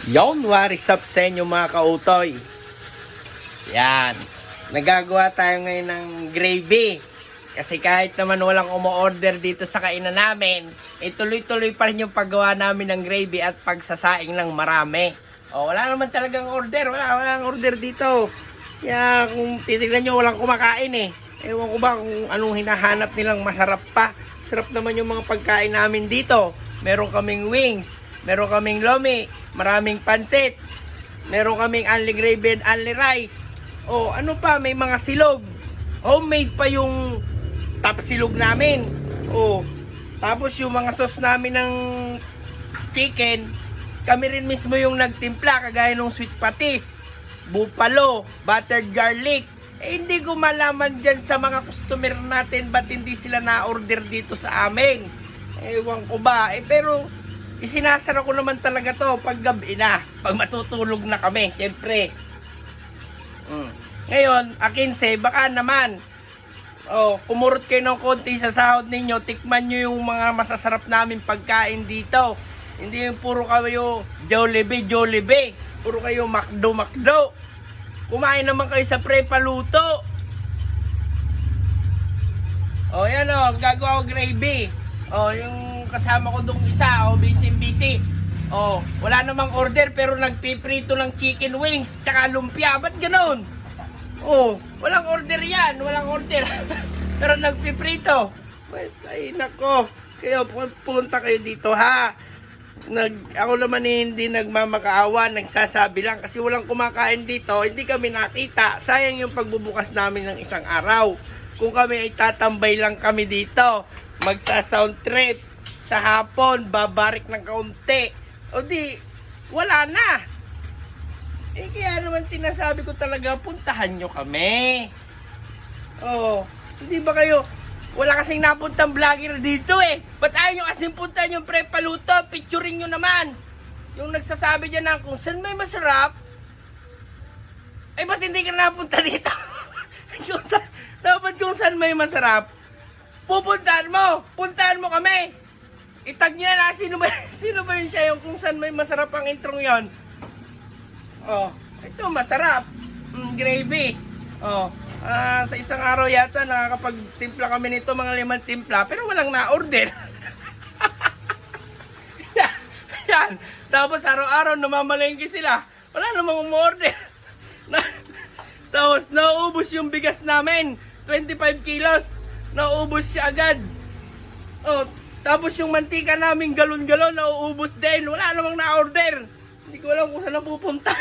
Yon, what is up sa inyo mga kautoy? Yan. Nagagawa tayo ngayon ng gravy. Kasi kahit naman walang umu-order dito sa kainan namin, tuloy-tuloy pa rin yung paggawa namin ng gravy at pagsasaing ng marami. Wala naman talagang order. Walang order dito. Kaya kung titignan nyo, walang kumakain eh. Ewan ko ba kung anong hinahanap nilang masarap pa. Sarap naman yung mga pagkain namin dito. Meron kaming wings, meron kaming lomi, maraming pansit, meron kaming only gravy and only rice. Ano pa, may mga silog. Homemade pa yung top silog namin. Tapos yung mga sauce namin ng chicken, kami rin mismo yung nagtimpla, kagaya ng sweet patis, buffalo, buttered garlic. Hindi ko malaman dyan sa mga customer natin ba't hindi sila na-order dito sa amin. Ewan ko ba. Pero isinasara ko naman talaga to pag gabi na, pag matutulog na kami, syempre. Ngayon, akinse, baka naman kumurot kayo ng konti sa sahod ninyo, tikman nyo yung mga masasarap namin pagkain dito. Hindi yung puro kayo Jollibee, puro kayo McDo. Kumain naman kayo sa Prepaluto. Yan gagawa ko gravy. Yung kasama ko dong isa, busy. Wala namang order pero nagpiprito ng chicken wings tsaka lumpia. Ba't ganun? Walang order yan, walang order. Pero nagpiprito. Ay nako, kayo punta kayo dito ha. Ako naman hindi nagmamakaawa, nagsasabi lang kasi walang kumakain dito, hindi kami nakita. Sayang yung pagbubukas namin ng isang araw. Kung kami ay tatambay lang kami dito, magsa-sound trip sa hapon, babarik ng kaunti, wala na. Kaya naman sinasabi ko talaga, puntahan nyo kami. Hindi ba kayo, wala kasing napuntang vlogger dito eh. Ba't ayaw nyo kasing puntahan yung Prepaluto? Picturing nyo naman. Yung nagsasabi dyan na kung saan may masarap, ba't hindi ka napunta dito? Dapat kung saan may masarap, puntahan mo kami. Itag nyo na, sino ba yun siya yung kung saan may masarap ang introng yon? Ito masarap. Gravy. Sa isang araw yata nakakapagtimpla kami nito, mga 5 timpla, pero walang na-order. Yan. Tapos araw-araw namamalengke sila. Wala namang umorder. Tapos nauubos yung bigas namin. 25 kilos. Nauubos siya agad. Tapos yung mantika namin galon-galon nauubos din. Wala namang na-order. Hindi ko alam kung saan napupunta.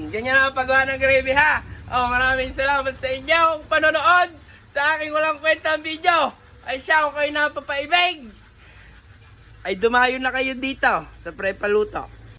Ganyan ang paggawa ng gravy ha. Maraming salamat sa inyong panonood sa aking walang kwentang video. Ay siya, kung kayo napapaibig, ay dumayo na kayo dito sa Prepaluto.